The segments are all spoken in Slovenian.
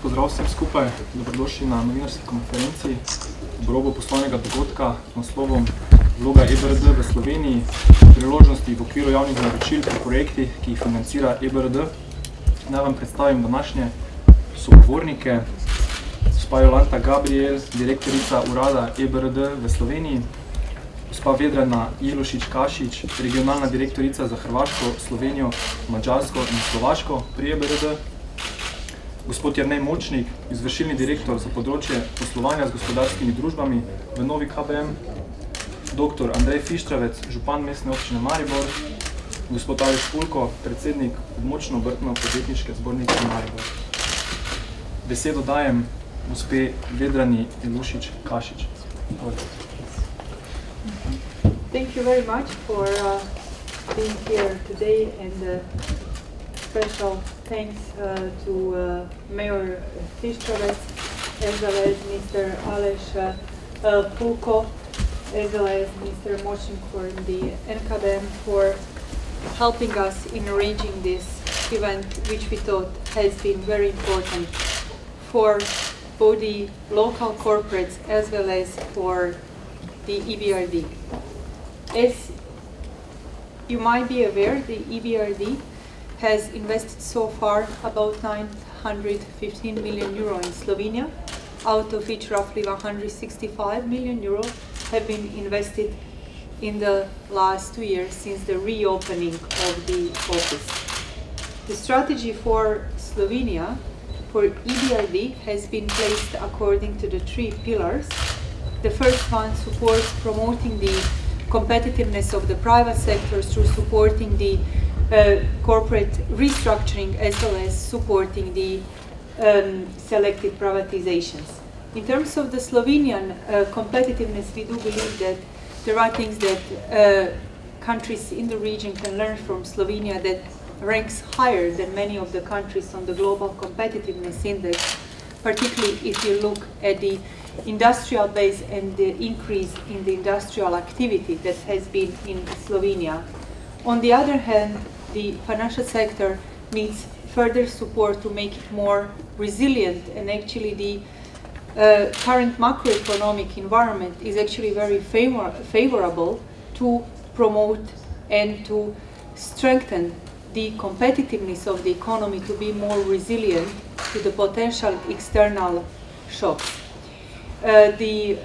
Pozdrav vsem skupaj, dobrodošli na novinarski konferenciji ob robu poslovnega dogodka z naslovom Vloga EBRD v Sloveniji, priložnosti v okviru javnih naročil pri projektih, ki jih financira EBRD. Naj vam predstavim današnje sogovornike. Gospa Jolanta Gabriel, direktorica urada EBRD v Sloveniji, gospa Vedrana Jelušič-Kašič, regionalna direktorica za Hrvaško, Slovenijo, Mađarsko in Slovaško pri EBRD, gospod Jernej Močnik, izvršilni direktor za področje poslovanja z gospodarskimi družbami v Novi KBM, dr. Andrej Fištravec, župan mestne občine Maribor, gospod Aleš Pulko, predsednik območno obrtno-podjetniške zbornice Maribor. Besedo dajem gospe Vedrani Jelušič-Kašič. Thank you very much for being here today, and special thanks to Mayor Fištravec, as well as Mr. Aleš Pulko, as well as Mr. Močnik for the NKBM for helping us in arranging this event, which we thought has been very important for both the local corporates as well as for the EBRD. As you might be aware, the EBRD has invested so far about 915 million euro in Slovenia, out of which roughly 165 million euro have been invested in the last 2 years since the reopening of the office. The strategy for Slovenia, for EBRD, has been placed according to the 3 pillars. The first one supports promoting the competitiveness of the private sector through supporting the corporate restructuring, as well as supporting the selected privatizations. In terms of the Slovenian competitiveness, we do believe that there are things that countries in the region can learn from Slovenia that ranks higher than many of the countries on the global competitiveness index, particularly if you look at the industrial base and the increase in the industrial activity that has been in Slovenia. On the other hand, the financial sector needs further support to make it more resilient, and actually the current macroeconomic environment is actually very favorable to promote and to strengthen the competitiveness of the economy to be more resilient to the potential external shocks. The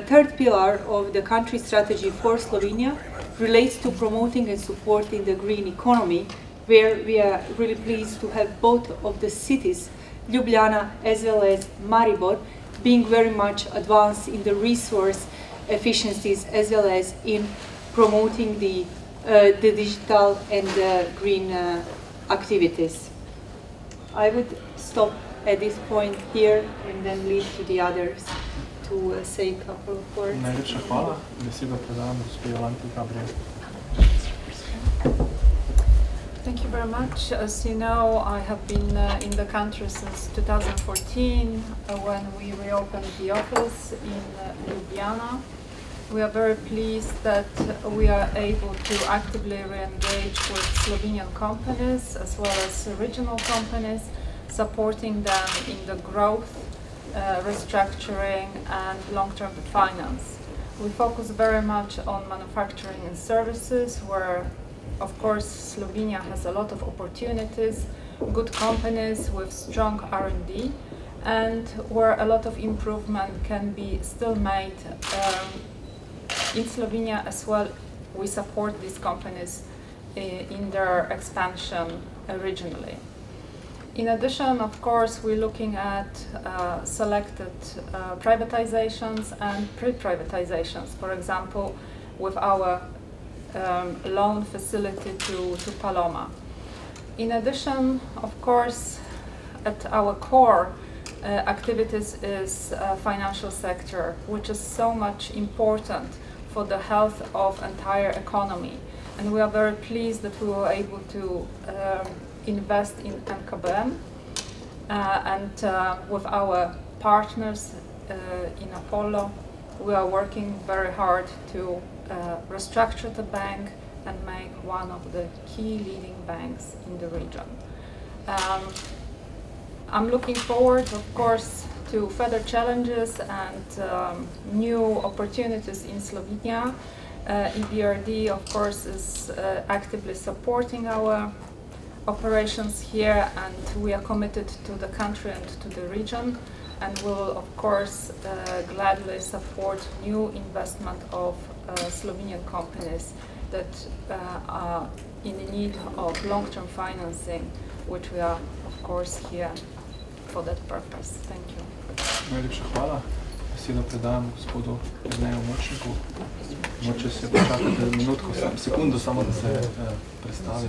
third pillar of the country strategy for Slovenia relates to promoting and supporting the green economy, where we are really pleased to have both of the cities, Ljubljana as well as Maribor, being very much advanced in the resource efficiencies as well as in promoting the digital and green activities. I would stop at this point here and then leave to the others to say a couple of words. Najlepša hvala. Besedo predajam gospe Jolanti Gabriel. Thank you very much. As you know, I have been in the country since 2014 when we reopened the office in Ljubljana. We are very pleased that we are able to actively re-engage with Slovenian companies as well as regional companies, supporting them in the growth, restructuring and long-term finance. We focus very much on manufacturing and services, where of course Slovenia has a lot of opportunities, good companies with strong R&D, and where a lot of improvement can be still made in Slovenia as well. We support these companies in their expansion regionally. In addition, of course, we're looking at selected privatizations and pre-privatizations, for example, with our loan facility to Paloma. In addition, of course, at our core activities is financial sector, which is so much important for the health of entire economy. And we are very pleased that we were able to invest in NKBM and with our partners in Apollo, we are working very hard to restructure the bank and make one of the key leading banks in the region. I'm looking forward, of course, to further challenges and new opportunities in Slovenia. EBRD, of course, is actively supporting our operations here, and we are committed to the country and to the region, and will, of course, gladly support new investment of Slovenian companies that are in need of long-term financing, which we are, of course, here for that purpose. Thank you. Najlepša hvala. Besedo predajam gospodu Jerneju Močniku. Moče se počakate minutko, sekundu samo, da se predstavi.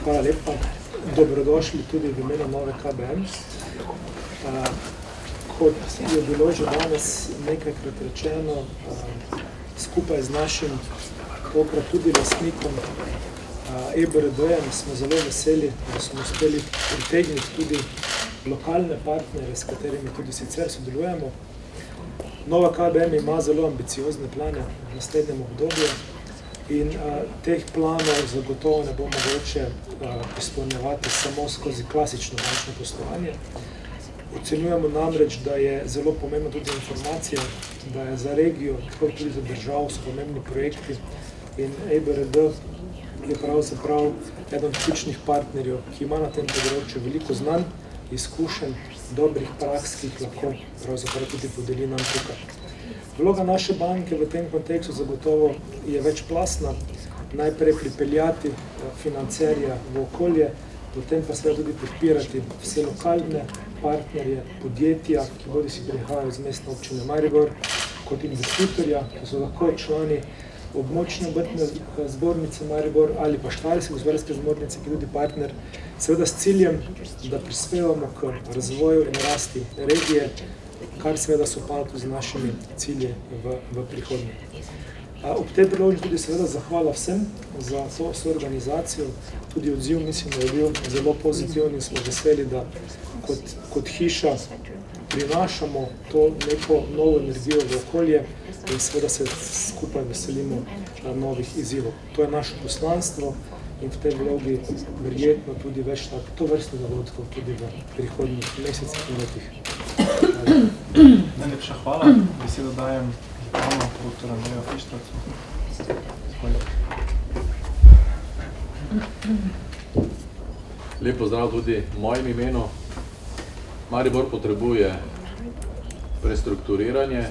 Hvala lepa. Dobrodošli tudi v imenu nove KBM. Kot je bilo že danes nekajkrat rečeno, skupaj z našim tokrat tudi lastnikom EBRD-jem smo zelo veseli, da smo uspeli pritegniti tudi lokalne partnere, s katerimi tudi sicer sodelujemo. Nova KBM ima zelo ambiciozne plane v naslednjem obdobju in teh planov zagotovo ne bo mogoče izpolnjevati samo skozi klasično bančno poslovanje. Ocenjujemo namreč, da je zelo pomembna tudi informacija, da je za regijo, kot tudi za državo, so pomembni projekti in EBRD je pravzaprav eden od ključnih partnerjev, ki ima na tem področju veliko znanj, izkušenj, dobrih praks, ki jih lahko pravzaprav tudi podeli nam tukaj. Vloga naše banke v tem kontekstu zagotovo je večplastna, najprej pripeljati financerja v okolje, potem pa seveda tudi podpirati vse lokalne partnerje, podjetja, ki bodisi prihajajo iz mestne občine Maribor, kot investitorja, ki so lahko člani območne obrtne zbornice Maribor ali pa Štajerske gospodarske zbornice, ki je tudi partner, seveda s ciljem, da prispevamo k razvoju in rasti regije, kar seveda sopada tudi z našimi cilji v prihodnje. Ob tej priložnosti tudi seveda zahvala vsem za to soorganizacijo, tudi odziv mislim, da je bil zelo pozitiven in smo veseli, da kot hiša prinašamo to neko novo energijo v okolje in seveda se skupaj veselimo novih izzivov. To je naše poslanstvo in v tej vlogi verjetno tudi več to vrstnih dogodkov tudi v prihodnjih mesecih in letih. Najlepša hvala. Besedo dajem županu dr. Andreju Fištracu. Lep pozdrav tudi v mojem imenu. Maribor potrebuje prestrukturiranje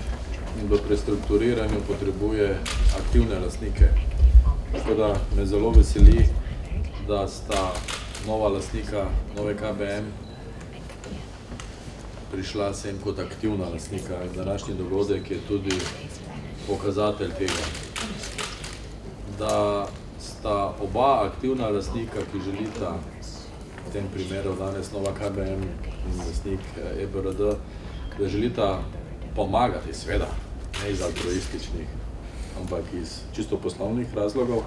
in v prestrukturiranju potrebuje aktivne lastnike. Tako da me zelo veseli, da sta nova lastnika nove KBM prišla sem kot aktivna lastnika. Današnji dogodek je tudi pokazatelj tega, da sta oba aktivna lastnika, ki želita v tem primeru danes nova KBM in lastnik EBRD, da želita pomagati, seveda, ne iz altruističnih, ampak iz čisto poslovnih razlogov.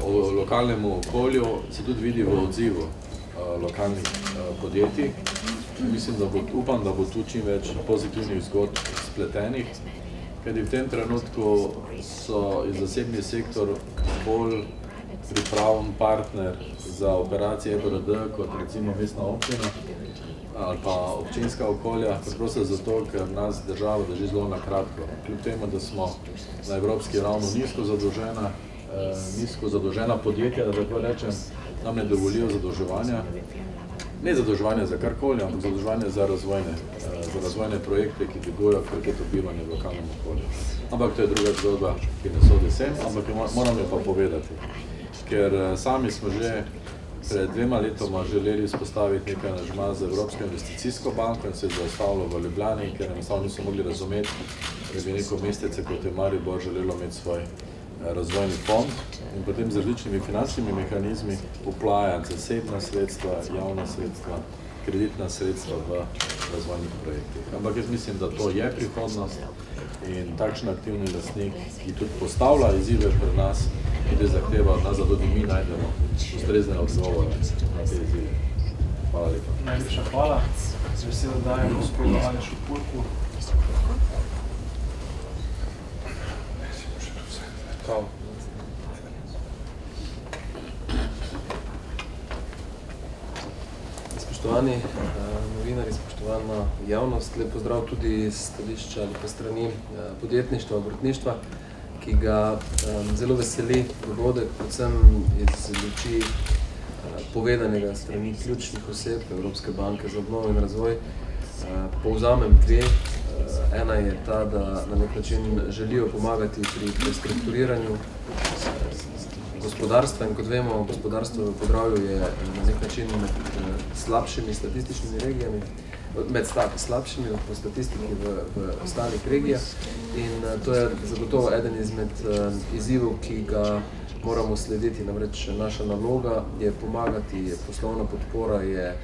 O lokalnem okolju se tudi vidi v odzivu lokalnih podjetij. Mislim, upam, da bo tu čim več pozitivnih zgodb spletenih, ker v tem trenutku so iz zasebni sektor bolj pripravljen partner za operacije EBRD kot recimo mestna občina ali pa občinska okolja, preprosto zato, ker nas država drži zelo na kratko. Kljub temu, da smo na evropski ravni nizko zadolžena podjetja, da tako rečem, nam ne dovolijo zadolževanja. Ne zadolževanja za karkoli, ampak zadolževanja za razvojne projekte, ki dvigujejo kvaliteto bivanja v lokalnem okolju. Ampak to je druga zgodba, ki ne sodi sem, ampak moram jo pa povedati. Ker sami smo že pred 2 letoma želeli vzpostaviti nekaj angažma z Evropsko investicijsko banko in se je zastavilo v Ljubljani, ker enostavno niso mogli razumeti, da bi neko mestece kot je Maribor želelo imeti svoj razvojni fond in potem z različnimi finančnimi mehanizmi uplajati zasebna sredstva, javna sredstva, kreditna sredstva v razvojnih projektih. Ampak jaz mislim, da to je prihodnost in takšen aktivni lastnik, ki tudi postavlja izzive pred nas in da zahteva od nas, da tudi mi najdemo ustrezne odgovore na te izzive. Hvala lepa. Najlepša hvala. Z besedo dajem gospodu Alešu Pulku. Hvala. Spoštovani novinari, spoštovana javnost, lep pozdrav tudi iz stališča ali pa strani podjetništva, obrtništva, ki ga zelo veseli dogodek, predvsem iz luči povedanega strani ključnih oseb Evropske banke za obnovo in razvoj. Povzamem dve. Ena je ta, da na nek način želijo pomagati pri prestrukturiranju gospodarstva in kot vemo, gospodarstvo v Podravju je na nek način med slabšimi statističnimi regijami, med slabšimi po statistiki v ostalih regijah in to je zagotovo eden izmed izzivov, ki ga moramo slediti. Namreč naša naloga je pomagati, je poslovna podpora, je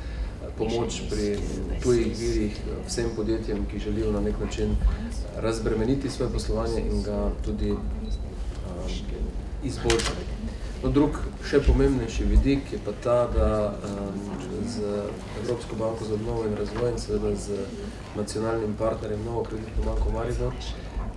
pomoč pri tujih virih vsem podjetjem, ki želijo na nek način razbremeniti svoje poslovanje in ga tudi izboljšati. No, drug, še pomembnejši vidik je pa ta, da z Evropsko banko za obnovo in razvoj in seveda z nacionalnim partnerjem Novo kreditno banko Maribor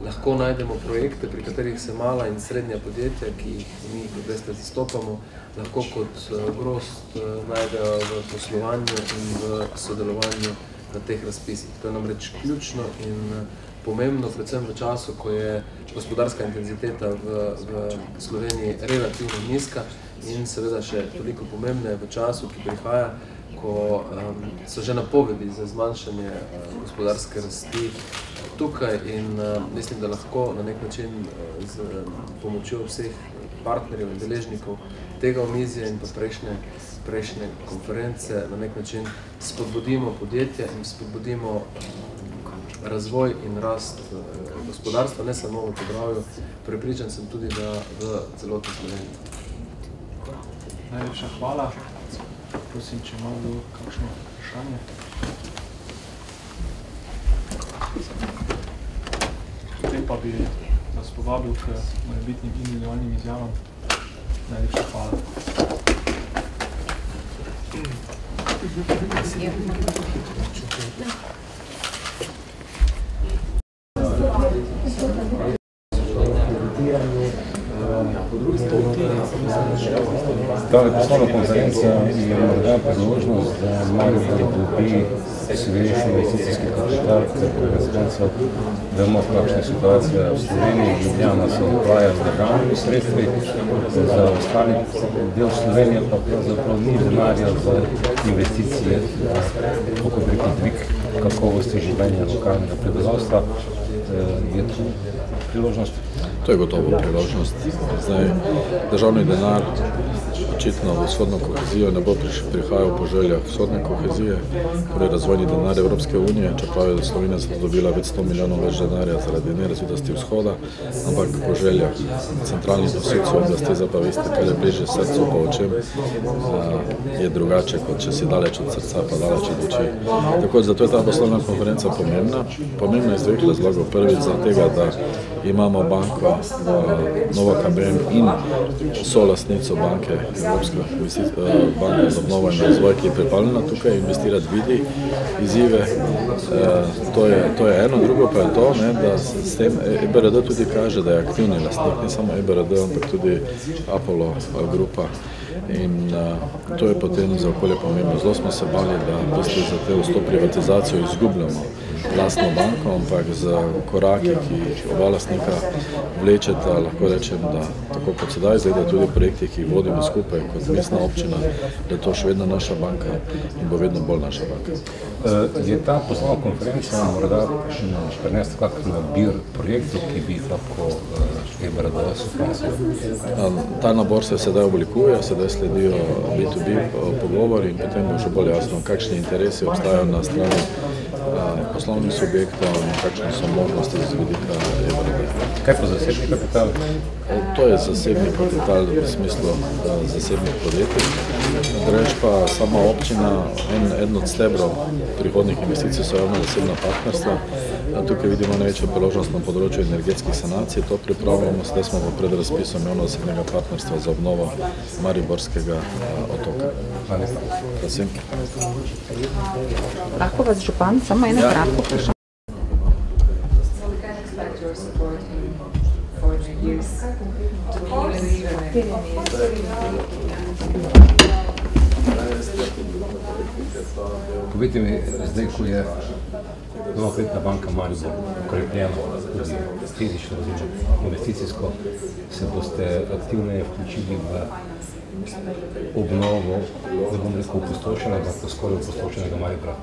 lahko najdemo projekte, pri katerih se mala in srednja podjetja, ki jih mi, kot veste, zastopamo, lahko kot grost najdejo v poslovanju in v sodelovanju na teh razpisih. To je namreč ključno in pomembno, predvsem v času, ko je gospodarska intenziteta v Sloveniji relativno nizka in seveda še toliko pomembne v času, ki prihaja, ko so že napovedi za zmanjšanje gospodarske rasti tukaj in mislim, da lahko na nek način z pomočjo vseh partnerjev in deležnikov tega omizja in pa prejšnje konference na nek način spodbudimo podjetja in spodbudimo razvoj in rast gospodarstva, ne samo v Podravju, prepričan sem tudi, da v celotni Sloveniji. Najlepša hvala. Prosim, če ima kdo kakšno vprašanje. Potem pa bi vas povabil k morebitnim individualnim izjavam. Najlepša hvala. Ta poslovna konferenca je morda priložnost, da Maribor dobi svežnji investicijski kapital, ker vemo, kakšna je situacija v Sloveniji. Ljubljana se odvaja z državnimi sredstvi, za ostali del Slovenije pa pravzaprav ni denarja za investicije, kako preko dvig kakovosti življenja lokalnega prebivalstva. Je to priložnost? To je gotovo priložnost. Zdaj, državni denar očitno v vzhodno kohezijo ne bo prihajal po željah vzhodne kohezije, torej razvojni denar Evropske unije, čeprav je Slovenija dobila več 100 milijonov več denarja zaradi nerazvitosti vzhoda, ampak po željah centralnih nosilcev oblasti, zdaj pa veste, kaj je bliže srcu pa očem, je drugače, kot če si daleč od srca pa daleč od oči. Tako, zato je ta poslovna konferenca pomembna. Pomembna iz dveh razlogov. Prvič za tega, da imamo banko Novo KBM in solastnico banke Evropske banke za obnovo in razvoj, ki je pripravljena tukaj investirati, vidi izzive. To je eno. Drugo pa je to, da s tem EBRD tudi kaže, da je aktivni lastnik, ne samo EBRD, ampak tudi Apollo grupa. In to je potem za okolje pomembno. Zelo smo se bali, da za to privatizacijo izgubljamo lastno banko, ampak z koraki, ki oba lastnika vlečeta, lahko rečem, da tako kot sedaj izgleda tudi projekti, ki jih vodimo skupaj kot mestna občina, da je to še vedno naša banka in bo vedno bolj naša banka. Je ta poslovna konferenca morda prinesti kak nabir projektov, ki bi jih lahko EBRD sofinanciral? Ta nabor se sedaj oblikuje, sedaj sledijo B2B pogovori in potem bo še bolj jasno, kakšni interesi obstajajo na strani poslovnih subjektov in kakšne so možnosti z vidika EBRD. Kaj pa zasebni kapital? To je zasebni kapital v smislu zasebnih podjetij. Dreč pa sama občina, eden od stebrov prihodnih investicij so javno-zasebna partnerstva. Tukaj vidimo največjo priložnost na področju energetskih sanacij. To pripravljamo, sedaj smo pred razpisom javno-zasebnega partnerstva za obnovo Mariborskega otoka. Hvala lepa. Prosim. Lahko vas župan, samo eno kratko vprašanje. Povejte mi, zdaj, ko je Nova kreditna banka Maribor ukrepljena, tudi fizično oziroma investicijsko, se boste aktivneje vključili v obnovo, da bom rekel, opustošenega, pa skoraj opustošenega Maribora?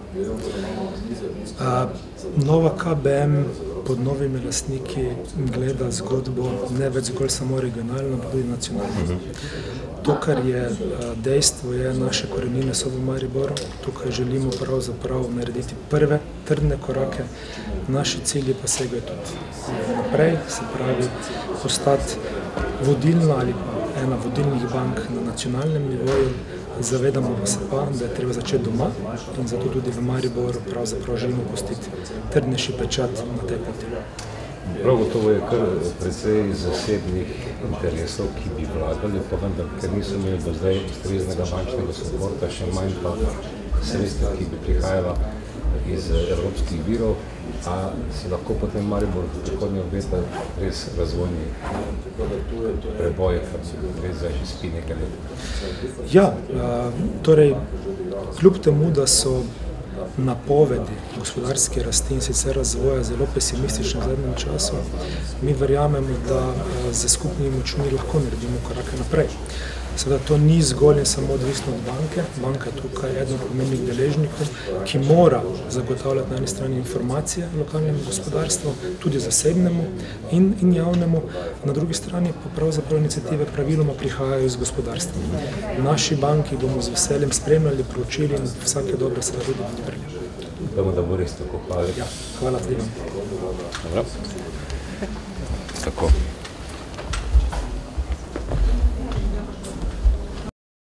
Nova KBM pod novimi lastniki gleda zgodbo ne več zgolj samo regionalno, pa tudi nacionalno. To, kar je dejstvo, je naše korenine so v Mariboru. Tukaj želimo pravzaprav narediti prve trdne korake. Naši cilji pa segajo tudi naprej, se pravi postati vodilna ali pa ena vodilnih bank na nacionalnem nivoju. Zavedamo se pa, da je treba začeti doma in zato tudi v Mariboru pravzaprav želimo pustiti trdnejši pečat na tej poti. Prav gotovo je kar precej zasebnih interesov, ki bi vlagali, pa vendar, ker niso imeli do zdaj ustreznega bančnega suporta, še manj pa sredstva, ki bi prihajala iz evropskih virov, a si lahko potem Maribor v prihodnje obeta res razvojni preboj, kar res zdaj že spi nekaj let. Ja, torej, kljub temu, da so napovedi gospodarske rasti in sicer razvoja zelo pesimistične v zadnjem času, mi verjamemo, da z skupnimi močmi lahko naredimo korake naprej. Seveda to ni zgolj in samo odvisno od banke. Banka je tukaj eden od pomembnih deležnikov, ki mora zagotavljati na eni strani informacije lokalnemu gospodarstvu, tudi zasebnemu in javnemu, na drugi strani pa pravzaprav iniciative praviloma prihajajo iz gospodarstva. Naši banki bomo z veseljem spremljali, proučili in vsake dobre se tudi podprli. Upamo, da bo res tako. Hvala lepa. Ja, hvala tudi vam. Dobro. Tako.